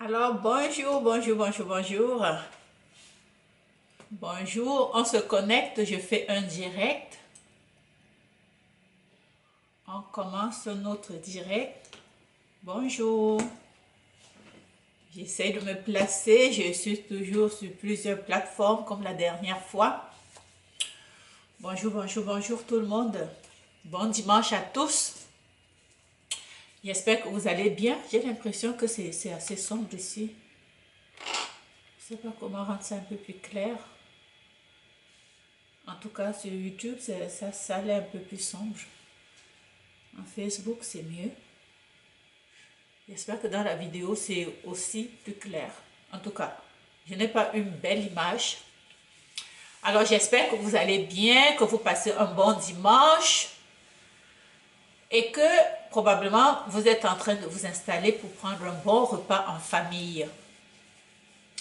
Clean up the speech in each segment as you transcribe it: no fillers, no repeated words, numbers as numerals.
Alors, bonjour, bonjour, bonjour, bonjour. Bonjour, on se connecte, je fais un direct. On commence notre direct. Bonjour. J'essaie de me placer, je suis toujours sur plusieurs plateformes comme la dernière fois. Bonjour, bonjour, bonjour tout le monde. Bon dimanche à tous. J'espère que vous allez bien. J'ai l'impression que c'est assez sombre ici. Je ne sais pas comment rendre ça un peu plus clair. En tout cas, sur YouTube, ça allait un peu plus sombre. En Facebook, c'est mieux. J'espère que dans la vidéo, c'est aussi plus clair. En tout cas, je n'ai pas une belle image. Alors, j'espère que vous allez bien, que vous passez un bon dimanche et que probablement vous êtes en train de vous installer pour prendre un bon repas en famille.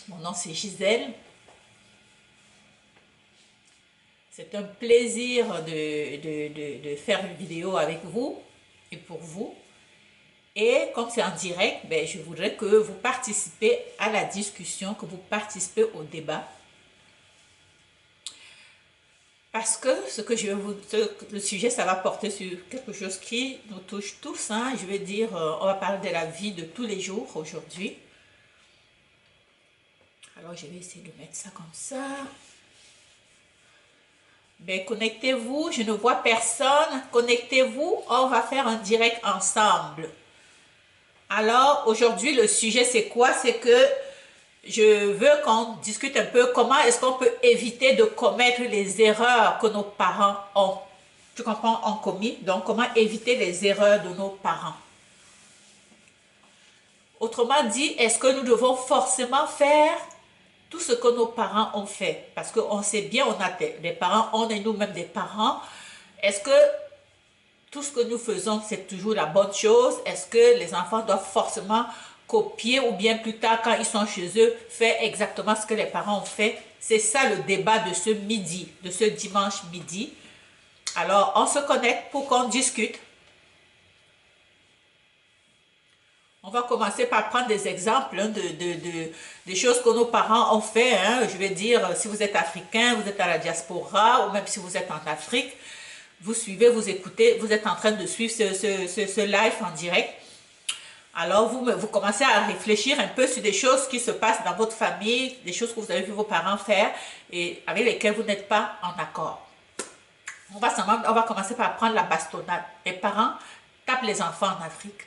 Mon nom, c'est Gisèle. C'est un plaisir de faire une vidéo avec vous et pour vous. Et comme c'est en direct, ben, je voudrais que vous participez à la discussion, que vous participez au débat. Parce que le sujet, ça va porter sur quelque chose qui nous touche tous. Hein. Je veux dire, on va parler de la vie de tous les jours aujourd'hui. Alors, je vais essayer de mettre ça comme ça. Ben, connectez-vous, je ne vois personne. Connectez-vous, on va faire un direct ensemble. Alors, aujourd'hui, le sujet, c'est quoi? C'est que je veux qu'on discute un peu comment est-ce qu'on peut éviter de commettre les erreurs que nos parents ont, tu comprends, ont commis. Donc, comment éviter les erreurs de nos parents. Autrement dit, est-ce que nous devons forcément faire tout ce que nos parents ont fait? Parce qu'on sait bien, on a des parents, on est nous-mêmes des parents. Est-ce que tout ce que nous faisons, c'est toujours la bonne chose? Est-ce que les enfants doivent forcément copier ou bien plus tard, quand ils sont chez eux, faire exactement ce que les parents ont fait? C'est ça le débat de ce midi, de ce dimanche midi. Alors, on se connecte pour qu'on discute. On va commencer par prendre des exemples hein, des choses que nos parents ont fait. Hein. Je vais dire, si vous êtes africain, vous êtes à la diaspora, ou même si vous êtes en Afrique, vous suivez, vous écoutez, vous êtes en train de suivre ce live en direct. Alors, vous commencez à réfléchir un peu sur des choses qui se passent dans votre famille, des choses que vous avez vu vos parents faire et avec lesquelles vous n'êtes pas en accord. On va commencer par prendre la bastonnade. Les parents tapent les enfants en Afrique.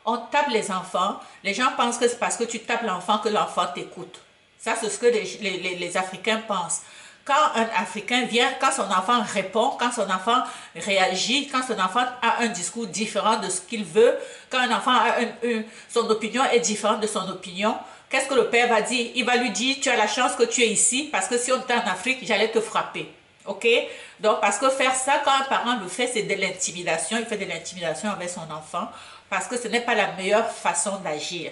On tape les enfants. Les gens pensent que c'est parce que tu tapes l'enfant que l'enfant t'écoute. Ça, c'est ce que les Africains pensent. Quand un Africain vient, quand son enfant répond, quand son enfant réagit, quand son enfant a un discours différent de ce qu'il veut, quand un enfant a son opinion est différente de son opinion, qu'est-ce que le père va dire? Il va lui dire, tu as la chance que tu es ici, parce que si on était en Afrique, j'allais te frapper. Ok? Donc, parce que faire ça, quand un parent le fait, c'est de l'intimidation. Il fait de l'intimidation avec son enfant, parce que ce n'est pas la meilleure façon d'agir.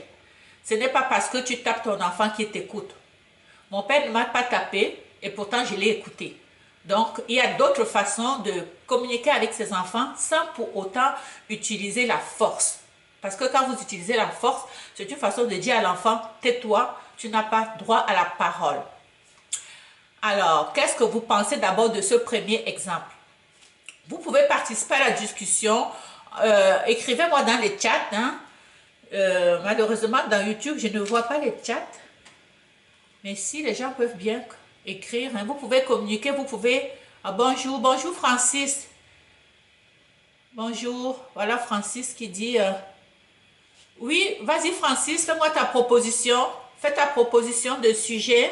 Ce n'est pas parce que tu tapes ton enfant qu'il t'écoute. Mon père ne m'a pas tapé, et pourtant, je l'ai écouté. Donc, il y a d'autres façons de communiquer avec ses enfants sans pour autant utiliser la force. Parce que quand vous utilisez la force, c'est une façon de dire à l'enfant, tais-toi, tu n'as pas droit à la parole. Alors, qu'est-ce que vous pensez d'abord de ce premier exemple? Vous pouvez participer à la discussion. Écrivez-moi dans les chats. Hein. Malheureusement, dans YouTube, je ne vois pas les chats. Mais si les gens peuvent bien écrire, hein, vous pouvez communiquer, vous pouvez... Ah, bonjour, bonjour Francis. Bonjour, voilà Francis qui dit... oui, vas-y Francis, fais-moi ta proposition. Fais ta proposition de sujet.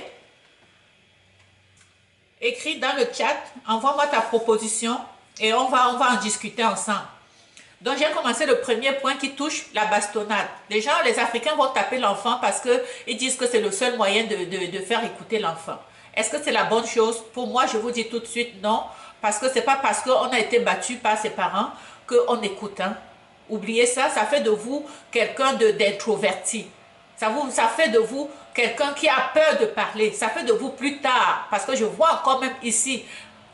Écris dans le chat, envoie-moi ta proposition et on va en discuter ensemble. Donc, j'ai commencé le premier point qui touche la bastonnade. Les gens, les Africains vont taper l'enfant parce qu'ils disent que c'est le seul moyen de faire écouter l'enfant. Est-ce que c'est la bonne chose? Pour moi, je vous dis tout de suite non, parce que ce n'est pas parce qu'on a été battu par ses parents qu'on écoute. Hein. Oubliez ça, ça fait de vous quelqu'un d'introverti. Ça fait de vous quelqu'un qui a peur de parler. Ça fait de vous plus tard, parce que je vois encore même ici,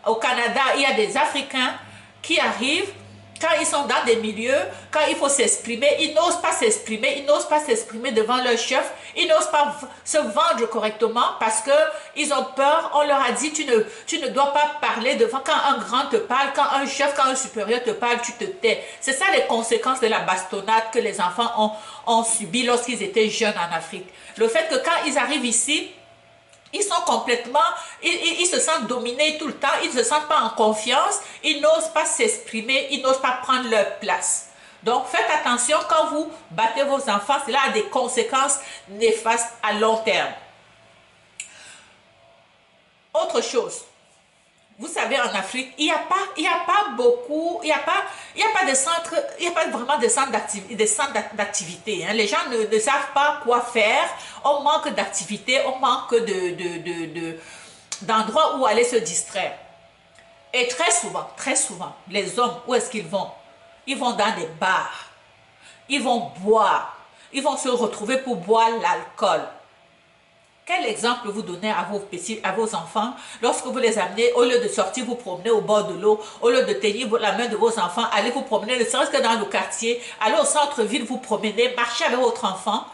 au Canada, il y a des Africains qui arrivent quand ils sont dans des milieux, quand il faut s'exprimer, ils n'osent pas s'exprimer, ils n'osent pas s'exprimer devant leur chef, ils n'osent pas se vendre correctement parce qu'ils ont peur. On leur a dit, tu ne dois pas parler devant, quand un grand te parle, quand un chef, quand un supérieur te parle, tu te tais. C'est ça les conséquences de la bastonnade que les enfants ont subi lorsqu'ils étaient jeunes en Afrique. Le fait que quand ils arrivent ici, ils sont complètement, ils se sentent dominés tout le temps, ils ne se sentent pas en confiance, ils n'osent pas s'exprimer, ils n'osent pas prendre leur place. Donc faites attention quand vous battez vos enfants, cela a des conséquences néfastes à long terme. Autre chose, vous savez, en Afrique, il n'y a pas beaucoup, il n'y a pas de centre, il n'y a pas vraiment de centres d'activité. Hein. Les gens ne savent pas quoi faire. On manque d'activités, on manque d'endroits où aller se distraire. Et très souvent, les hommes, où est-ce qu'ils vont? Ils vont dans des bars. Ils vont boire. Ils vont se retrouver pour boire l'alcool. Quel exemple vous donnez à vos enfants lorsque vous les amenez, au lieu de sortir vous promener au bord de l'eau, au lieu de tenir la main de vos enfants, allez vous promener, ne serait-ce que dans le quartier, allez au centre-ville vous promener, marchez avec votre enfant?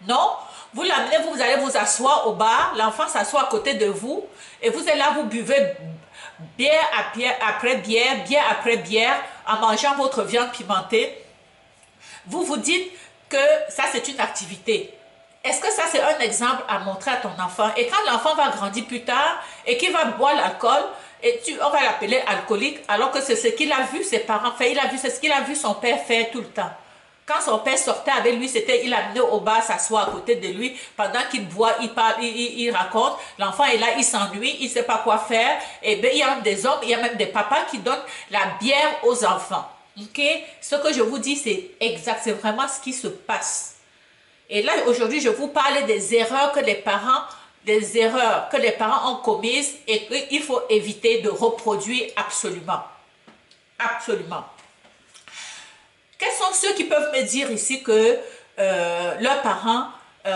Non, vous l'amenez, vous allez vous asseoir au bar, l'enfant s'assoit à côté de vous et vous êtes là, vous buvez bière après bière, en mangeant votre viande pimentée. Vous vous dites que ça c'est une activité. Est-ce que ça, c'est un exemple à montrer à ton enfant? Et quand l'enfant va grandir plus tard et qu'il va boire l'alcool, on va l'appeler alcoolique, alors que c'est ce qu'il a vu ses parents faire, c'est ce qu'il a vu son père faire tout le temps. Quand son père sortait avec lui, il l'amenait au bar, s'asseoir à côté de lui, pendant qu'il boit, il parle, il raconte, l'enfant est là, il s'ennuie, il ne sait pas quoi faire, et bien il y a même des hommes, il y a même des papas qui donnent la bière aux enfants. Ok? Ce que je vous dis, c'est exact, c'est vraiment ce qui se passe. Et là, aujourd'hui, je vous parle des erreurs que les parents ont commises et qu'il faut éviter de reproduire absolument. Absolument. Quels sont ceux qui peuvent me dire ici que leurs parents,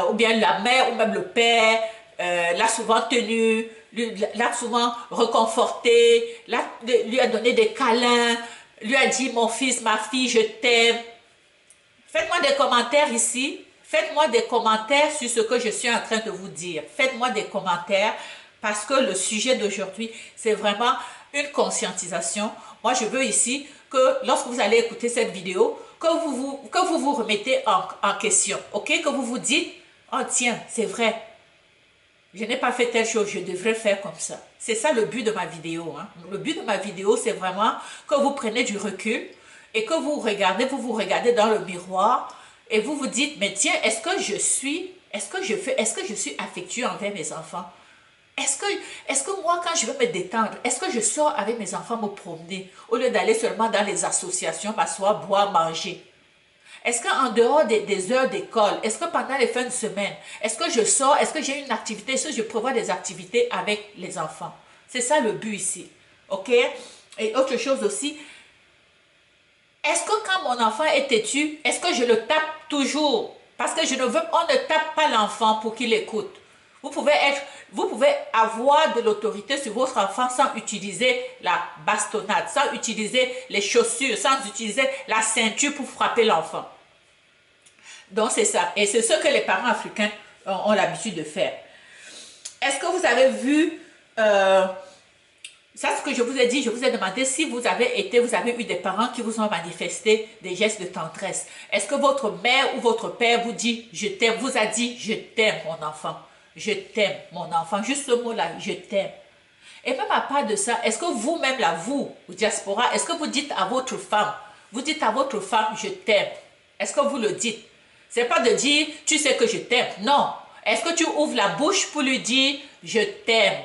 ou bien la mère ou même le père, l'a souvent tenu, l'a souvent reconforté, lui a donné des câlins, lui a dit « mon fils, ma fille, je t'aime ». Faites-moi des commentaires ici. Faites-moi des commentaires sur ce que je suis en train de vous dire. Faites-moi des commentaires parce que le sujet d'aujourd'hui, c'est vraiment une conscientisation. Moi, je veux ici que lorsque vous allez écouter cette vidéo, que vous vous remettez en question. Ok? Que vous vous dites, oh tiens, c'est vrai. Je n'ai pas fait telle chose, je devrais faire comme ça. C'est ça le but de ma vidéo. Hein. Le but de ma vidéo, c'est vraiment que vous preniez du recul et que vous vous regardez dans le miroir. Et vous vous dites, mais tiens, est-ce que je suis affectueux envers mes enfants? Est-ce que moi, quand je veux me détendre, est-ce que je sors avec mes enfants me promener au lieu d'aller seulement dans les associations, m'asseoir, boire, manger? Est-ce qu'en dehors des heures d'école, est-ce que pendant les fins de semaine, est-ce que je sors, est-ce que j'ai une activité, est-ce que je prévois des activités avec les enfants? C'est ça le but ici, ok? Et autre chose aussi, est-ce que quand mon enfant est têtu, est-ce que je le tape toujours? Parce que on ne tape pas l'enfant pour qu'il écoute. Vous pouvez avoir de l'autorité sur votre enfant sans utiliser la bastonnade, sans utiliser les chaussures, sans utiliser la ceinture pour frapper l'enfant. Donc c'est ça. Et c'est ce que les parents africains ont l'habitude de faire. Est-ce que vous avez vu... ça, ce que je vous ai dit, je vous ai demandé si vous avez eu des parents qui vous ont manifesté des gestes de tendresse. Est-ce que votre mère ou votre père vous dit « je t'aime », vous a dit « je t'aime mon enfant »,« je t'aime mon enfant », juste ce mot-là, « je t'aime ». Et même à part de ça, est-ce que vous-même là, vous, diaspora, est-ce que vous dites à votre femme, je t'aime? Est-ce que vous le dites? C'est pas de dire « tu sais que je t'aime », non. Est-ce que tu ouvres la bouche pour lui dire « je t'aime » ?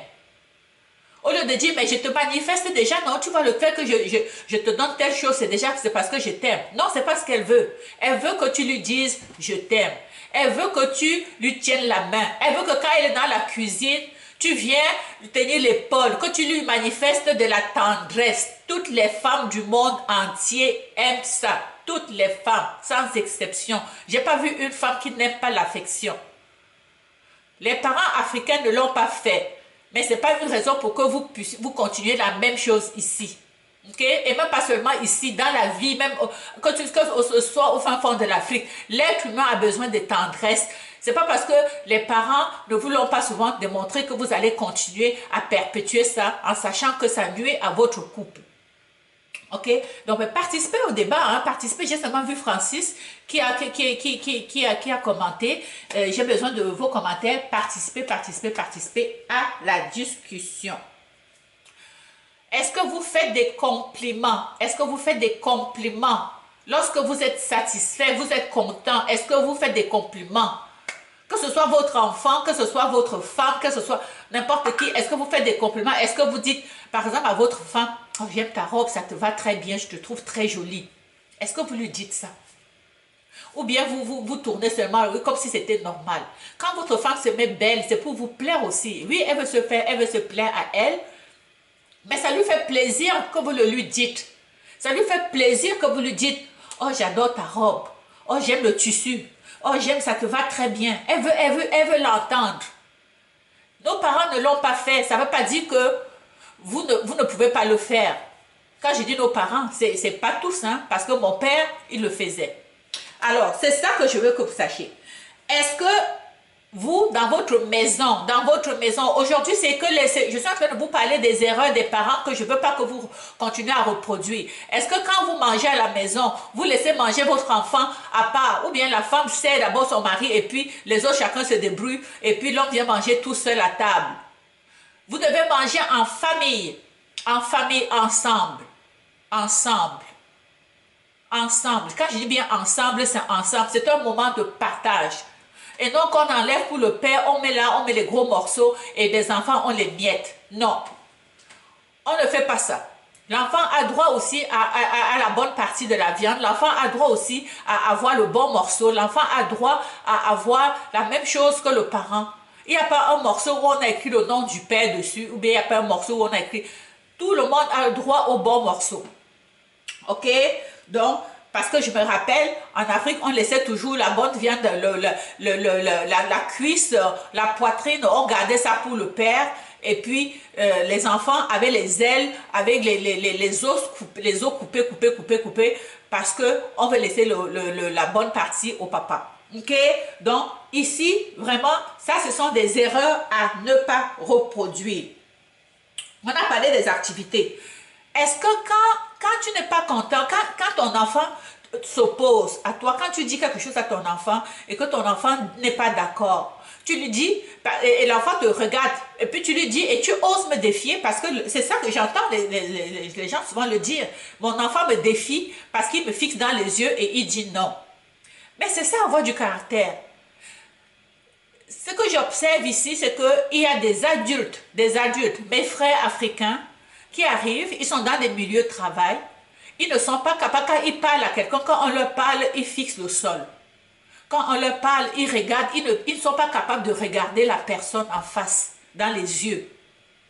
Au lieu de dire, mais je te manifeste déjà, non, tu vois, le fait que je te donne telle chose, c'est parce que je t'aime. Non, c'est pas ce qu'elle veut. Elle veut que tu lui dises, je t'aime. Elle veut que tu lui tiennes la main. Elle veut que quand elle est dans la cuisine, tu viens lui tenir l'épaule, que tu lui manifestes de la tendresse. Toutes les femmes du monde entier aiment ça. Toutes les femmes, sans exception. J'ai pas vu une femme qui n'aime pas l'affection. Les parents africains ne l'ont pas fait. Mais ce n'est pas une raison pour que vous continuiez la même chose ici. Ok, et même pas seulement ici, dans la vie, même quand tu sois au fin fond de l'Afrique, l'être humain a besoin de tendresse. C'est pas parce que les parents ne vous l'ont pas souvent démontré que vous allez continuer à perpétuer ça en sachant que ça nuit à votre couple. Ok, donc mais participez au débat, hein, participez. J'ai seulement vu Francis qui a commenté. J'ai besoin de vos commentaires. Participez, participez, participez à la discussion. Est-ce que vous faites des compliments? Est-ce que vous faites des compliments? Lorsque vous êtes satisfait, vous êtes content, est-ce que vous faites des compliments? Que ce soit votre enfant, que ce soit votre femme, que ce soit n'importe qui, est-ce que vous faites des compliments? Est-ce que vous dites, par exemple, à votre femme, oh, j'aime ta robe, ça te va très bien, je te trouve très jolie. Est-ce que vous lui dites ça? Ou bien vous tournez seulement comme si c'était normal. Quand votre femme se met belle, c'est pour vous plaire aussi. Oui, elle veut se plaire à elle, mais ça lui fait plaisir que vous le lui dites. Ça lui fait plaisir que vous lui dites, oh, j'adore ta robe. Oh, j'aime le tissu. Oh, j'aime, ça te va très bien. Elle veut l'entendre. Nos parents ne l'ont pas fait. Ça ne veut pas dire que vous ne pouvez pas le faire. Quand je dis nos parents, c'est pas tous, hein, parce que mon père, il le faisait. Alors, c'est ça que je veux que vous sachiez. Est-ce que vous, dans votre maison, aujourd'hui, c'est que je suis en train de vous parler des erreurs des parents que je ne veux pas que vous continuez à reproduire. Est-ce que quand vous mangez à la maison, vous laissez manger votre enfant à part, ou bien la femme sert d'abord son mari et puis les autres, chacun se débrouille et puis l'homme vient manger tout seul à table. Vous devez manger en famille, ensemble, ensemble. Quand je dis bien ensemble, c'est ensemble. C'est un moment de partage. Et non qu'on enlève pour le père, on met les gros morceaux et les enfants, on les miette. Non. On ne fait pas ça. L'enfant a droit aussi à la bonne partie de la viande. L'enfant a droit aussi à avoir le bon morceau. L'enfant a droit à avoir la même chose que le parent. Il n'y a pas un morceau où on a écrit le nom du père dessus, ou bien il n'y a pas un morceau où on a écrit... Tout le monde a le droit au bon morceau. Ok? Donc, parce que je me rappelle, en Afrique, on laissait toujours la bonne viande, la cuisse, la poitrine, on gardait ça pour le père. Et puis, les enfants avaient les ailes, avec les os coupés, parce qu'on veut laisser la bonne partie au papa. Ok? Donc, ici, vraiment, ça, ce sont des erreurs à ne pas reproduire. On a parlé des activités. Est-ce que quand tu n'es pas content, quand ton enfant s'oppose à toi, quand tu dis quelque chose à ton enfant et que ton enfant n'est pas d'accord, tu lui dis, et l'enfant te regarde, et puis tu lui dis, et tu oses me défier, parce que c'est ça que j'entends les gens souvent le dire, mon enfant me défie parce qu'il me fixe dans les yeux et il dit non. Mais c'est ça avoir du caractère. Ce que j'observe ici, c'est qu'il y a des adultes, mes frères africains, qui arrivent, ils sont dans des milieux de travail, ils ne sont pas capables, quand ils parlent à quelqu'un, quand on leur parle, ils fixent le sol. Quand on leur parle, ils regardent, ils ne sont pas capables de regarder la personne en face, dans les yeux.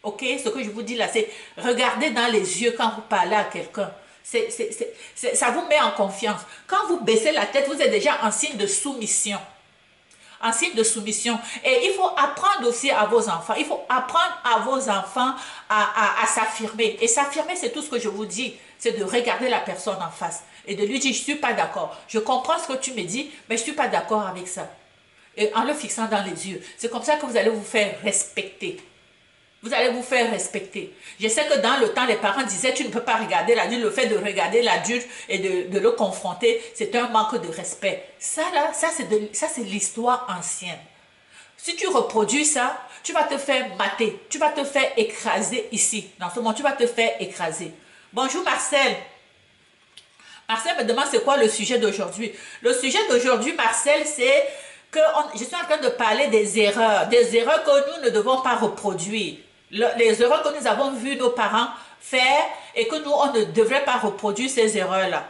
Ok? Ce que je vous dis là, c'est regarder dans les yeux quand vous parlez à quelqu'un. Ça vous met en confiance. Quand vous baissez la tête, vous êtes déjà en signe de soumission. En signe de soumission. Et il faut apprendre aussi à vos enfants. Il faut apprendre à vos enfants à s'affirmer. Et s'affirmer, c'est tout ce que je vous dis. C'est de regarder la personne en face. Et de lui dire, je ne suis pas d'accord. Je comprends ce que tu me dis, mais je ne suis pas d'accord avec ça. Et en le fixant dans les yeux. C'est comme ça que vous allez vous faire respecter. Vous allez vous faire respecter. Je sais que dans le temps, les parents disaient, tu ne peux pas regarder l'adulte. Le fait de regarder l'adulte et de le confronter, c'est un manque de respect. Ça, là, ça, c'est l'histoire ancienne. Si tu reproduis ça, tu vas te faire mater. Tu vas te faire écraser ici. Dans ce moment, tu vas te faire écraser. Bonjour Marcel. Marcel me demande c'est quoi le sujet d'aujourd'hui. Le sujet d'aujourd'hui, Marcel, c'est que je suis en train de parler des erreurs que nous ne devons pas reproduire. Les erreurs que nous avons vues nos parents faire et que nous, on ne devrait pas reproduire ces erreurs-là.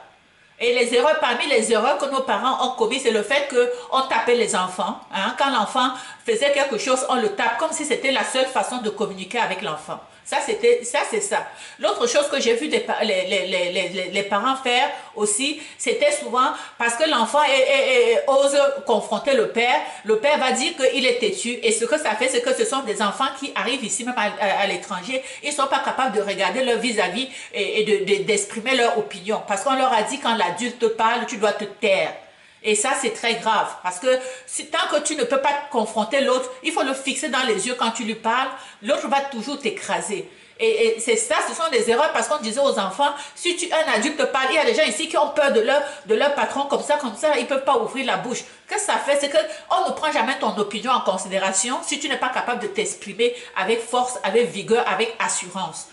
Et les erreurs, parmi les erreurs que nos parents ont commises, c'est le fait qu'on tapait les enfants. Hein? Quand l'enfant faisait quelque chose, on le tape comme si c'était la seule façon de communiquer avec l'enfant. Ça, c'est ça. L'autre chose que j'ai vu les parents faire aussi, c'était souvent parce que l'enfant ose confronter le père va dire qu'il est têtu. Et ce que ça fait, c'est que ce sont des enfants qui arrivent ici, même à l'étranger, ils ne sont pas capables de regarder leur vis-à-vis et d'exprimer leur opinion. Parce qu'on leur a dit, quand l'adulte te parle, tu dois te taire. Et ça, c'est très grave. Parce que tant que tu ne peux pas confronter l'autre, il faut le fixer dans les yeux quand tu lui parles. L'autre va toujours t'écraser. Et c'est ça, ce sont des erreurs parce qu'on disait aux enfants, si un adulte te parle, il y a des gens ici qui ont peur de leur patron comme ça, ils ne peuvent pas ouvrir la bouche. Qu'est-ce que ça fait? C'est qu'on ne prend jamais ton opinion en considération si tu n'es pas capable de t'exprimer avec force, avec vigueur, avec assurance.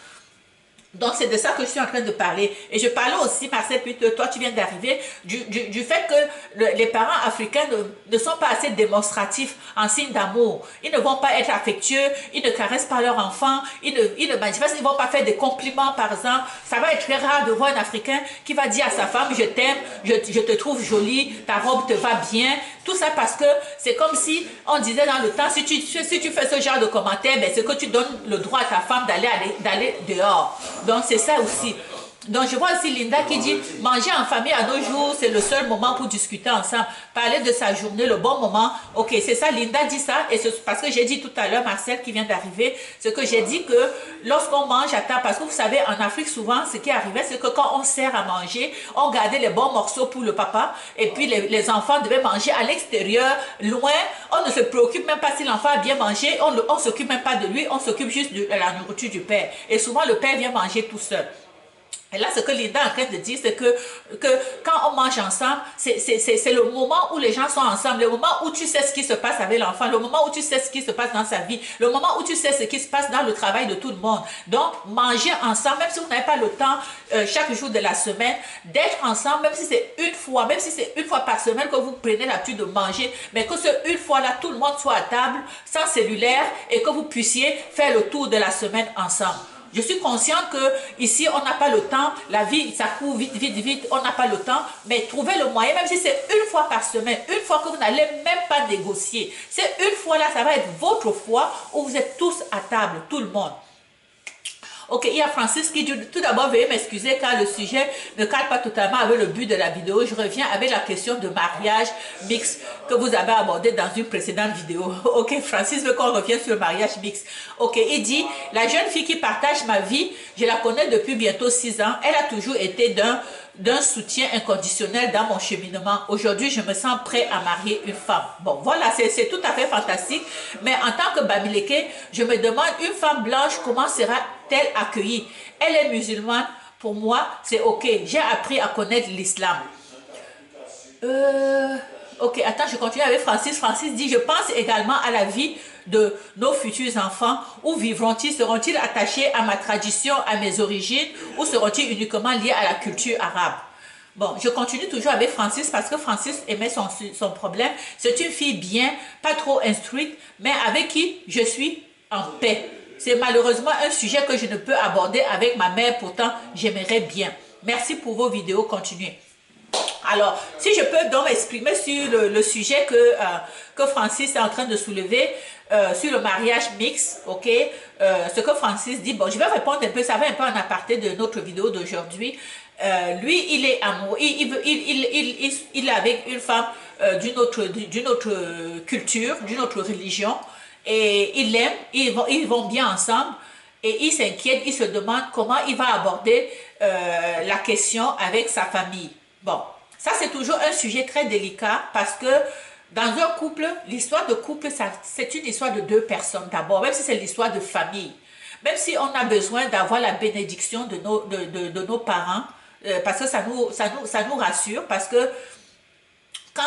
Donc, c'est de ça que je suis en train de parler. Et je parlais aussi, Marcel, puis toi, tu viens d'arriver, du fait que les parents africains ne sont pas assez démonstratifs en signe d'amour. Ils ne vont pas être affectueux, ils ne caressent pas leur enfant, ils ne manifestent, ils ne vont pas faire des compliments, par exemple. Ça va être très rare de voir un Africain qui va dire à sa femme, je t'aime, je te trouve jolie, ta robe te va bien. Tout ça parce que c'est comme si on disait dans le temps, si tu fais ce genre de commentaires, ben, c'est que tu donnes le droit à ta femme d'aller dehors. Donc c'est ça aussi. Donc je vois aussi Linda qui dit, manger en famille à nos jours, c'est le seul moment pour discuter ensemble, parler de sa journée, le bon moment. Ok, c'est ça, Linda dit ça, et c'est parce que j'ai dit tout à l'heure, Marcel qui vient d'arriver, ce que j'ai dit que lorsqu'on mange à table, parce que vous savez, en Afrique souvent, ce qui arrivait, c'est que quand on sert à manger, on gardait les bons morceaux pour le papa, et puis les enfants devaient manger à l'extérieur, loin, on ne se préoccupe même pas si l'enfant a bien mangé, on ne s'occupe même pas de lui, on s'occupe juste de la nourriture du père. Et souvent, le père vient manger tout seul. Et là, ce que Linda est en train de dire, c'est que quand on mange ensemble, c'est le moment où les gens sont ensemble, le moment où tu sais ce qui se passe avec l'enfant, le moment où tu sais ce qui se passe dans sa vie, le moment où tu sais ce qui se passe dans le travail de tout le monde. Donc, manger ensemble, même si vous n'avez pas le temps chaque jour de la semaine, d'être ensemble, même si c'est une fois par semaine que vous prenez l'habitude de manger, mais que ce une fois-là, tout le monde soit à table, sans cellulaire, et que vous puissiez faire le tour de la semaine ensemble. Je suis consciente que ici on n'a pas le temps, la vie ça court vite, on n'a pas le temps, mais trouvez le moyen, même si c'est une fois par semaine, une fois que vous n'allez même pas négocier, c'est une fois là, ça va être votre fois où vous êtes tous à table, tout le monde. Ok, il y a Francis qui dit, tout d'abord, veuillez m'excuser car le sujet ne cadre pas totalement avec le but de la vidéo. Je reviens avec la question de mariage mixte que vous avez abordé dans une précédente vidéo. Ok, Francis veut qu'on revienne sur le mariage mixte. Ok, il dit, la jeune fille qui partage ma vie, je la connais depuis bientôt 6 ans. Elle a toujours été d'un soutien inconditionnel dans mon cheminement. Aujourd'hui, je me sens prêt à marier une femme. Bon, voilà, c'est tout à fait fantastique. Mais en tant que Bamileke, je me demande, une femme blanche, comment sera-t-elle accueillie? Elle est musulmane. Pour moi, c'est ok. J'ai appris à connaître l'islam. Ok, attends, je continue avec Francis. Francis dit, je pense également à la vie de nos futurs enfants. Où vivront-ils? Seront-ils attachés à ma tradition, à mes origines, ou seront-ils uniquement liés à la culture arabe? Bon, je continue toujours avec Francis parce que Francis aimait son problème. C'est une fille bien, pas trop instruite, mais avec qui je suis en paix. C'est malheureusement un sujet que je ne peux aborder avec ma mère, pourtant j'aimerais bien. Merci pour vos vidéos, continuez. Alors, si je peux donc exprimer sur le sujet que Francis est en train de soulever, sur le mariage mixte, ok, ce que Francis dit, bon, je vais répondre un peu, ça va un peu en aparté de notre vidéo d'aujourd'hui. Lui, il est amoureux, il est avec une femme d'une autre culture, d'une autre religion, et il l'aime, ils vont bien ensemble, et il s'inquiète, il se demande comment il va aborder la question avec sa famille. Bon, ça c'est toujours un sujet très délicat parce que dans un couple, l'histoire de couple, c'est une histoire de 2 personnes d'abord, même si c'est l'histoire de famille. Même si on a besoin d'avoir la bénédiction de nos parents, parce que ça nous rassure, parce que quand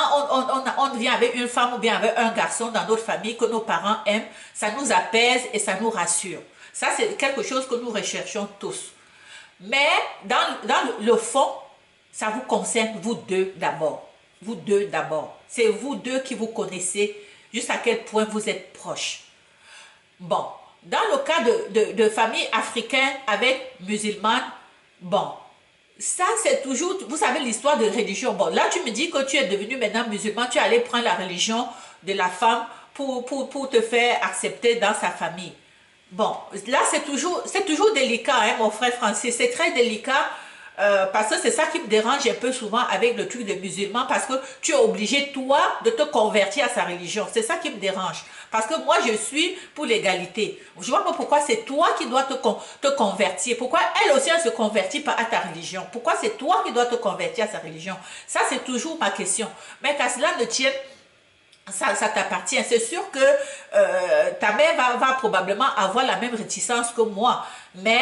on vient avec une femme ou bien avec un garçon dans notre famille que nos parents aiment, ça nous apaise et ça nous rassure. Ça, c'est quelque chose que nous recherchons tous. Mais dans le fond, ça vous concerne vous deux d'abord. Vous deux d'abord. C'est vous deux qui vous connaissez jusqu'à quel point vous êtes proches. Bon, dans le cas de famille africaine avec musulmane, bon, ça c'est toujours, vous savez l'histoire de religion. Bon, là tu me dis que tu es devenu maintenant musulman, tu es allé prendre la religion de la femme pour te faire accepter dans sa famille. Bon, là, c'est toujours délicat, hein, mon frère Francis. C'est très délicat parce que c'est ça qui me dérange un peu souvent avec le truc des musulmans parce que tu es obligé, toi, de te convertir à sa religion. C'est ça qui me dérange. Parce que moi, je suis pour l'égalité. Je vois pas pourquoi c'est toi qui dois te convertir. Pourquoi elle aussi, elle se convertit pas à ta religion. Pourquoi c'est toi qui dois te convertir à sa religion. Ça, c'est toujours ma question. Mais qu'à cela ne tienne, ça t'appartient. C'est sûr que ta mère va probablement avoir la même réticence que moi. Mais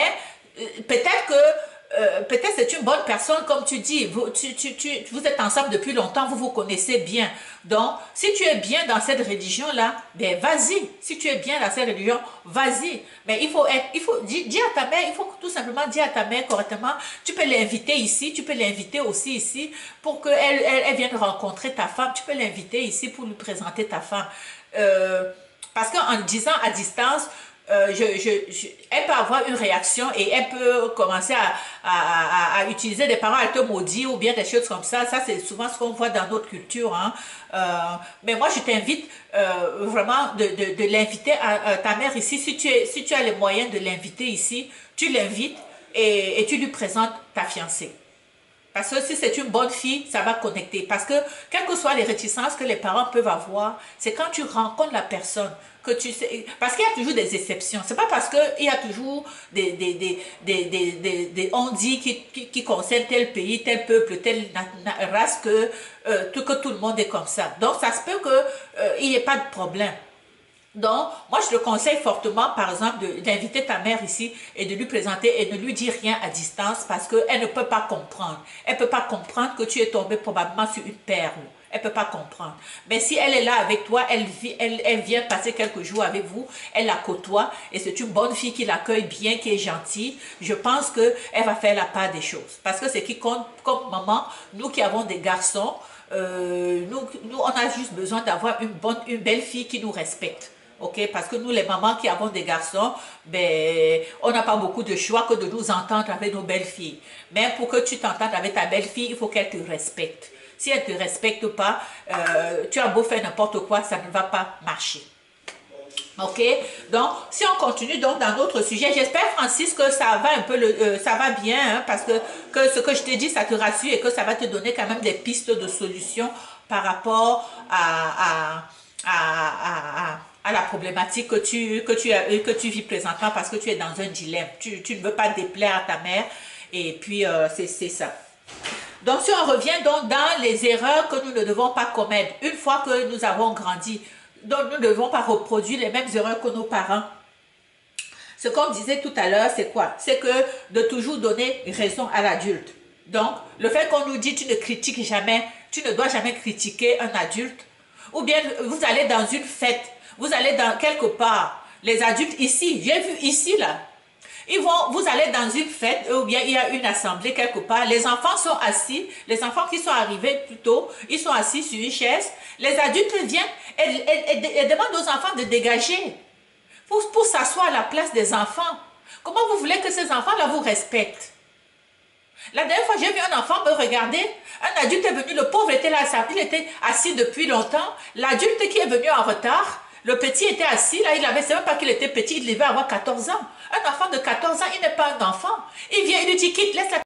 peut-être que peut-être c'est une bonne personne, comme tu dis. Vous êtes ensemble depuis longtemps, vous vous connaissez bien. Donc, si tu es bien dans cette religion-là, ben vas-y. Si tu es bien dans cette religion, vas-y. Mais dis à ta mère, il faut tout simplement dire à ta mère correctement. Tu peux l'inviter ici, tu peux l'inviter aussi ici pour qu'elle vienne rencontrer ta femme. Tu peux l'inviter ici pour lui présenter ta femme. Parce qu'en disant à distance, elle peut avoir une réaction et elle peut commencer à utiliser des paroles, elle te maudit ou bien des choses comme ça. Ça, c'est souvent ce qu'on voit dans notre culture. Hein. Mais moi, je t'invite vraiment de l'inviter à ta mère ici. Si tu as les moyens de l'inviter ici, tu l'invites et tu lui présentes ta fiancée. Parce que si c'est une bonne fille, ça va connecter. Parce que, quelles que soient les réticences que les parents peuvent avoir, c'est quand tu rencontres la personne que tu sais. Parce qu'il y a toujours des exceptions. C'est pas parce qu'il y a toujours on dit qui concernent tel pays, tel peuple, telle race que tout le monde est comme ça. Donc, ça se peut qu'il n'y ait pas de problème. Donc, moi, je te conseille fortement, par exemple, d'inviter ta mère ici et de lui présenter et ne lui dire rien à distance parce qu'elle ne peut pas comprendre. Elle ne peut pas comprendre que tu es tombé probablement sur une perle. Elle ne peut pas comprendre. Mais si elle est là avec toi, elle vient passer quelques jours avec vous, elle la côtoie et c'est une bonne fille qui l'accueille bien, qui est gentille, je pense qu'elle va faire la part des choses. Parce que c'est qui compte comme maman, nous qui avons des garçons, nous, on a juste besoin d'avoir une belle fille qui nous respecte. Ok, parce que nous, les mamans qui avons des garçons, ben, on n'a pas beaucoup de choix que de nous entendre avec nos belles filles. Mais pour que tu t'entendes avec ta belle fille, il faut qu'elle te respecte. Si elle ne te respecte pas, tu as beau faire n'importe quoi, ça ne va pas marcher. Ok, donc si on continue donc dans notre sujet, j'espère Francis que ça va un peu, ça va bien, hein, parce que ce que je t'ai dit, ça te rassure et que ça va te donner quand même des pistes de solutions par rapport à la problématique que tu vis présentement parce que tu es dans un dilemme. Tu ne veux pas déplaire à ta mère et puis c'est ça. Donc si on revient donc dans les erreurs que nous ne devons pas commettre une fois que nous avons grandi, donc nous ne devons pas reproduire les mêmes erreurs que nos parents. Ce qu'on disait tout à l'heure, c'est quoi? C'est que de toujours donner raison à l'adulte. Donc, le fait qu'on nous dit tu ne critiques jamais, tu ne dois jamais critiquer un adulte. Ou bien vous allez dans une fête, vous allez dans quelque part, les adultes ici, j'ai vu ici là, vous allez dans une fête ou bien il y a une assemblée quelque part, les enfants sont assis, les enfants qui sont arrivés plus tôt, ils sont assis sur une chaise, les adultes viennent et demandent aux enfants de dégager pour s'asseoir à la place des enfants. Comment vous voulez que ces enfants-là vous respectent? La dernière fois, j'ai vu un enfant me regarder, un adulte est venu, le pauvre était là, il était assis depuis longtemps, l'adulte qui est venu en retard, le petit était assis, là, c'est même pas qu'il était petit, il devait avoir 14 ans. Un enfant de 14 ans, il n'est pas un enfant. Il vient, il lui dit, quitte, laisse la